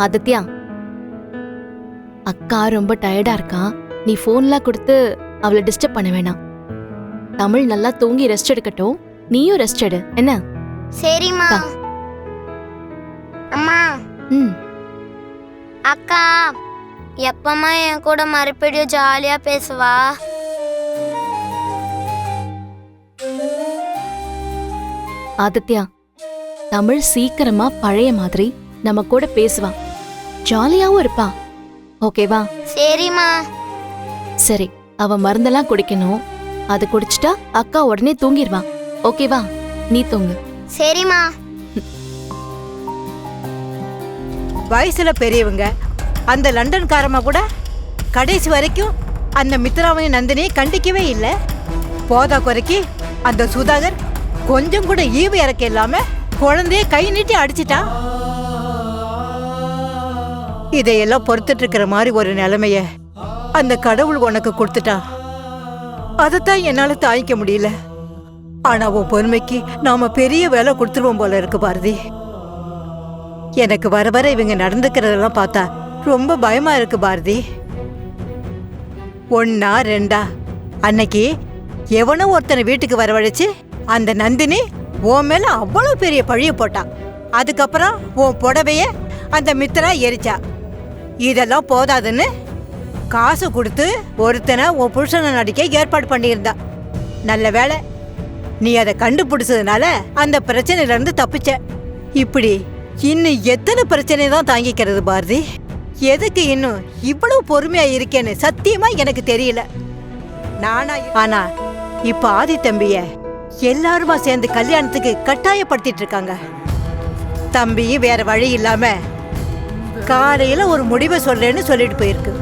ஆதித்யா, அக்கா ரொம்ப டயர்டா இருக்கா. நீ போன்லாம் கொடுத்து அவளை டிஸ்டர்ப் பண்ண வேணாம். தமிழ் நல்லா தூங்கி ரெஸ்ட் எடுக்கட்டும். நீயும் ரெஸ்ட் எடு என்ன? சரிம்மா. அம்மா. அக்கா எப்பமா என் கூட மறுபடியும் ஜாலியா பேசுவா? ஆதித்யா, தமிழ் சீக்கிரமா பழைய மாதிரி நம்ம கூட பேசுவா, ஜாலியாவும் இருப்பா. ஓகேவா? சரிம்மா. சரி, அவ மருந்தெல்லாம் குடிக்கணும். அது குடிச்சிட்டா அக்கா உடனே தூங்கிடுவா. ஓகேவா? நீ தூங்கு. சரிம்மா. வயசுல பெரியவங்க அந்த லண்டன்காரமா கூட கடைசி வரைக்கும் அந்த மித்ராவையும் நந்தினியை கண்டிக்கவே இல்லை. போதா குறைக்கு அந்த சுதாகர் கொஞ்சம் கூட ஈவு இறக்க இல்லாம குழந்தைய கை நீட்டி அடிச்சிட்டா. இதையெல்லாம் பொறுத்துட்டு இருக்கிற மாதிரி ஒரு நிலைமைய அந்த கடவுள் உனக்கு கொடுத்துட்டா. அதைத்தான் என்னால தாங்கிக்க முடியல. ஆனா உன் பொறுமைக்கு நாம பெரிய வேலை கொடுத்துருவோம் போல இருக்கு பாரதி. எனக்கு வர வர இவங்க நடந்துக்கிறதெல்லாம் பார்த்தா ரொம்ப பயமா இருக்கு பாரதி. ஒன்னா ரெண்டா அன்னைக்கு எவனோ ஒருத்தனை வீட்டுக்கு வரவழைச்சு அந்த நந்தினி உன் மேல அவ்வளவு பெரிய பழிய போட்டா. அதுக்கப்புறம் உன் புடவைய அந்த மித்ரா எரிச்சா. இதெல்லாம் போதாதுன்னு காசு கொடுத்து ஒருத்தனை உன் புருஷனை நடிக்க ஏற்பாடு பண்ணியிருந்தா. நல்ல வேலை நீ அதை கண்டுபிடிச்சதுனால அந்த பிரச்சனையில இருந்து தப்பிச்ச. இப்படி இன்னும் எத்தனை பிரச்சனை தான் தாங்கிக்கிறது பாரதி? எதுக்கு இன்னும் இவ்வளவு பொறுமையா இருக்கேன்னு சத்தியமா எனக்கு தெரியல. ஆனா இப்ப ஆதி தம்பிய எல்லாருமா சேர்ந்து கல்யாணத்துக்கு கட்டாயப்படுத்திட்டு இருக்காங்க. தம்பியும் வேற வழி இல்லாம காலையில ஒரு முடிவை சொல்றேன்னு சொல்லிட்டு போயிருக்கு.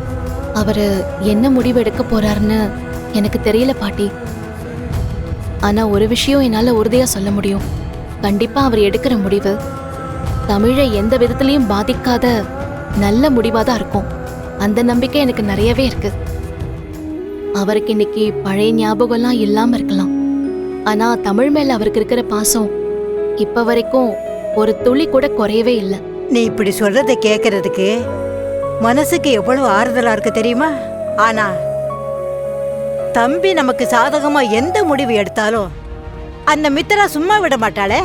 அவரு என்ன முடிவு எடுக்க போறாருன்னு எனக்கு தெரியல பாட்டி. ஆனா ஒரு விஷயம் என்னால உறுதியா சொல்ல முடியும். கண்டிப்பா அவர் எடுக்கிற முடிவு தமிழை எந்த விதத்திலையும் பாதிக்காத நல்ல முடிவாதான் இருக்கும். அந்த நம்பிக்கை எனக்கு நிறையவே இருக்கு. அவருக்கு இன்னைக்கு பழைய ஞாபகம்லாம் இல்லாம இருக்கலாம். ஆனா தமிழ் மேல அவருக்கு இருக்கிற பாசம் இப்ப வரைக்கும் ஒரு துளி கூட குறையவே இல்லை. நீ இப்படி சொல்றதை கேட்கறதுக்கு மனசுக்கு எவ்வளவு ஆறுதலா இருக்கு தெரியுமா? ஆனா தம்பி நமக்கு சாதகமா எந்த முடிவு எடுத்தாலும் அந்த மித்ரா சும்மா விட மாட்டாளே.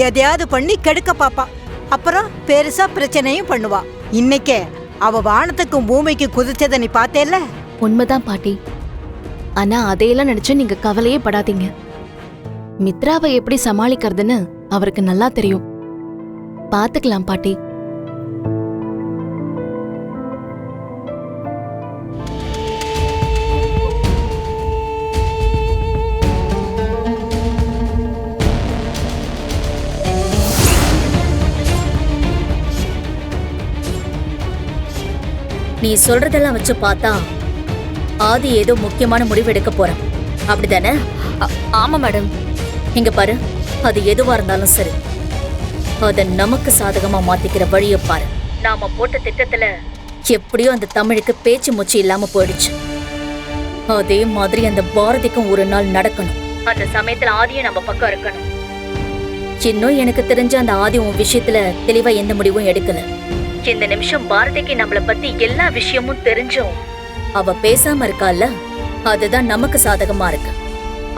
எதையாவது பண்ணி கெடுக்க பாப்பா. அப்புறம் பெருசா பிரச்சனையும் பண்ணுவா. இன்னைக்கே அவ வானத்துக்கும் பூமிக்கு குதிச்சதை நீ பார்த்தேல்ல? உண்மைதான் பாட்டி. ஆனா அதையெல்லாம் நினைச்சு நீங்க கவலையே படாதீங்க. மித்ராவை எப்படி சமாளிக்கிறதுன்னு அவருக்கு நல்லா தெரியும். பாத்துக்கலாம் பாட்டி. நீ சொல்றதெல்லாம் வச்சு பார்த்தா ஆதி ஏதோ முக்கியமான முடிவு எடுக்க போறான், அப்படிதானே? ஆமா மேடம். இங்க பாரு, அது எதுவா இருந்தாலும் சரி, அத நமக்கு சாதகமா மாத்திக்கிற வழிய பாரு. நாம போட்ட திட்டத்துல எப்படியோ அந்த தமிழுக்கு பேச்சு மூச்சு இல்லாம போயிடுச்சு. அதே மாதிரி அந்த பாரதிக்கும் ஒரு நாள் நடக்கணும். அந்த சமயத்துல ஆதியும் நம்ம பக்கம் இருக்கணும். இன்னும் எனக்கு தெரிஞ்ச அந்த ஆதி உன் விஷயத்துல தெளிவா எந்த முடிவும் எடுக்கல. இந்த நிமிஷம் பாரதிக்கு நம்மள பத்தி எல்லா விஷயமும் தெரிஞ்சும் அவ பேசாம இருக்கால, அதுதான் நமக்கு சாதகமா இருக்கு.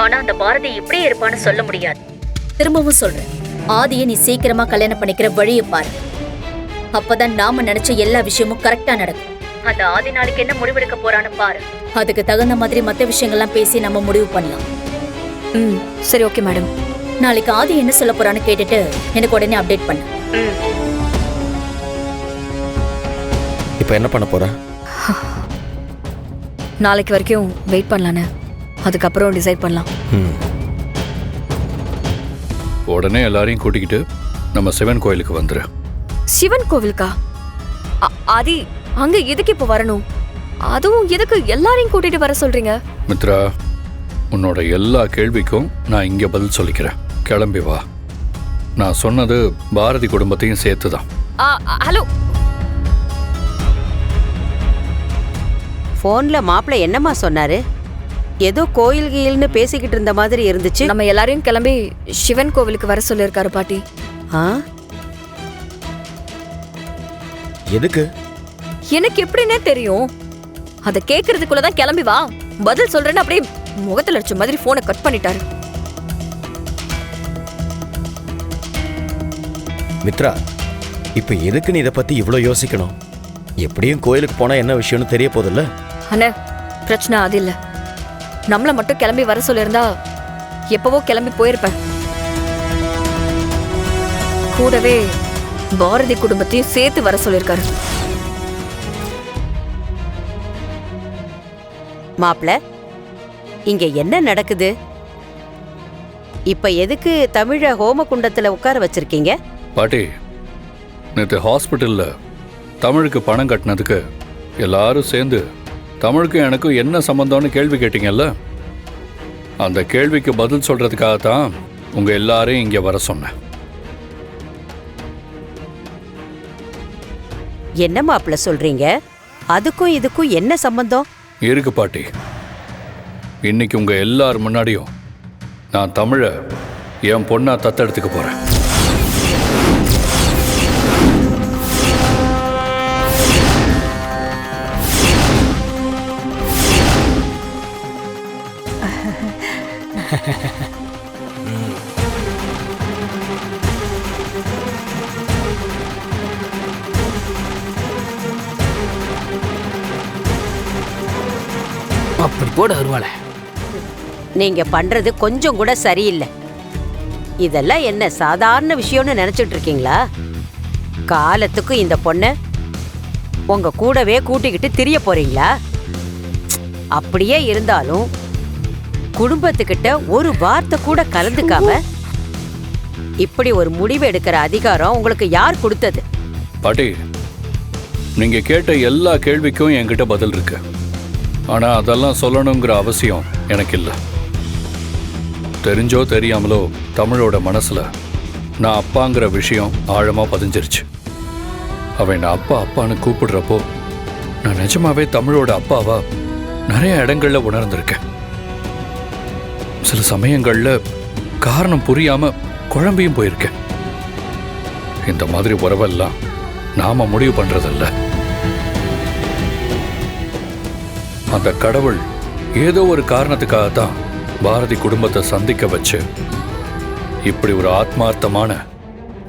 ஆனா அந்த பாரதி இப்படியே இருப்பான்னு சொல்ல முடியாது. திரும்பவும் சொல்றேன், ஆதியை நீ சீக்கிரமா கல்யாணம் பண்ணிக்கிற வழியை பாரு. அப்பதான் நாம நினைச்ச எல்லா விஷயமும் கரெக்டா நடக்கும். அந்த ஆதி நாளைக்கு என்ன முடிவெடுக்க போறான்னு பாரு. அதுக்கு தகுந்த மாதிரி மத்த விஷயங்கள்லாம் பேசி நம்ம முடிவு பண்ணலாம். சரி, ஓகே மேடம். நாளைக்கு ஆதி என்ன சொல்ல போறான்னு கேட்டுட்டு எனக்கு உடனே அப்டேட் பண்ணு. இப்போ என்ன பண்ண போற? நாளைக்கு வரைக்கும் வெயிட் பண்ணலானே, அதுக்கப்புறம் டிசைட் பண்ணலாம். உடனே எல்லாரையும் கூட்டிக்கிட்டு நம்ம சிவன் கோயிலுக்கு வந்துரு. சிவன் கோவிலுக்கா? ஆதி, அங்க எதுக்கு இப்போ வரணும்? அதுவும் எதுக்கு எல்லாரையும் கூட்டிட்டு வர சொல்றீங்க? மித்ரா, உன்னோட எல்லா கேள்விக்கும் நான் இங்க பதில் சொல்லிக்கிறேன். கிளம்பி வா. நான் சொன்னது பாரதி குடும்பத்தையும் சேர்த்துதான். ஹலோ. போன்ல மாப்பிள்ள என்னம்மா சொன்னாரு? ஏதோ கோயில் கீழ்னு பேசிக்கிட்டு இருந்த மாதிரி இருந்துச்சு. நம்ம எல்லாரையும் கிளம்பி சிவன் கோவிலுக்கு வர சொல்லியிருக்காரு பாட்டி. எதுக்கு? எனக்கு எப்படின்னே தெரியும். அதை கேட்கறதுக்குள்ளதான் கிளம்பி வா, பதில் சொல்றேன்னு அப்படியே முகத்துல அடிச்ச மாதிரி போனை கட் பண்ணிட்டாரு. மித்ரா, இப்ப எதுக்கு நீ இதை பத்தி இவ்ளோ யோசிக்கணும்? எப்படியும் கோயிலுக்கு போனா என்ன விஷயம்னு தெரிய போதில்ல. அண்ணே, பிரச்சனை அது இல்ல. நம்மள மட்டும் கிளம்பி வர சொல்லியிருந்தா எப்பவோ கிளம்பி போயிருப்பேன். கூடவே பாரதி குடும்பத்தையும் சேர்த்து வர சொல்லியிருக்காரு. மாப்ள, இங்க என்ன நடக்குது? இப்ப எதுக்கு தமிழ ஹோமகுண்டத்துல உட்கார வச்சிருக்கீங்க? பாட்டி, நேற்று ஹாஸ்பிட்டல்ல தமிழுக்கு பணம் கட்டினதுக்கு எல்லாரும் சேர்ந்து தமிழுக்கும் எனக்கும் என்ன சம்பந்தம்னு கேள்வி கேட்டீங்கல்ல, அந்த கேள்விக்கு பதில் சொல்றதுக்காகத்தான் உங்க எல்லாரையும் இங்க வர சொன்னேன். என்ன மாப்ள சொல்றீங்க? அதுக்கும் இதுக்கும் என்ன சம்பந்தம்? இருக்கு பாட்டி. இன்னைக்கு உங்க எல்லார் முன்னாடியும் நான் தமிழ என் பொண்ணா தத்தெடுத்துக்க போறேன். அப்படி போட வருவாள. நீங்க பண்றது கொஞ்சம் கூட சரியில்லை. இதெல்லாம் என்ன சாதாரண விஷயம்னு நினைச்சிட்டு இருக்கீங்களா? காலத்துக்கு இந்த பொண்ண உங்க கூடவே கூட்டிக்கிட்டு திரிய போறீங்களா? அப்படியே இருந்தாலும் குடும்பத்துக்கிட்ட ஒரு வார்த்தை கூட கலந்துக்காம இப்படி ஒரு முடிவு எடுக்கிற அதிகாரம் உங்களுக்கு யார் கொடுத்தது? பாட்டி, நீங்க கேட்ட எல்லா கேள்விக்கும் என்கிட்ட பதில் இருக்கு. ஆனா அதெல்லாம் சொல்லணுங்கிற அவசியம் எனக்கு இல்லை. தெரிஞ்சோ தெரியாமலோ தமிழோட மனசுல நான் அப்பாங்கிற விஷயம் ஆழமா பதிஞ்சிருச்சு. அவன் நான் அப்பா அப்பான்னு கூப்பிடுறப்போ நான் நிஜமாவே தமிழோட அப்பாவா நிறைய இடங்கள்ல உணர்ந்திருக்கேன். சில சமயங்கள்ல காரணம் புரியாம குழம்பியும் போயிருக்கேன். இந்த மாதிரி உறவெல்லாம் நாம முடிவு பண்றதில்ல. அந்த கடவுள் ஏதோ ஒரு காரணத்துக்காகத்தான் பாரதி குடும்பத்தை சந்திக்க வச்சு இப்படி ஒரு ஆத்மார்த்தமான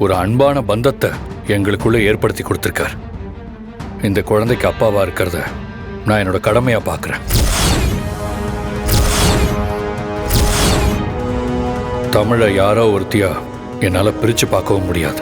ஒரு அன்பான பந்தத்தை எங்களுக்குள்ள ஏற்படுத்தி கொடுத்திருக்கார். இந்த குழந்தைக்கு அப்பாவா இருக்கிறத நான் என்னோட கடமையா பார்க்கிறேன். தமிழை யாரோ ஒருத்தியா என்னால பிரிச்சு பார்க்கவும் முடியாது.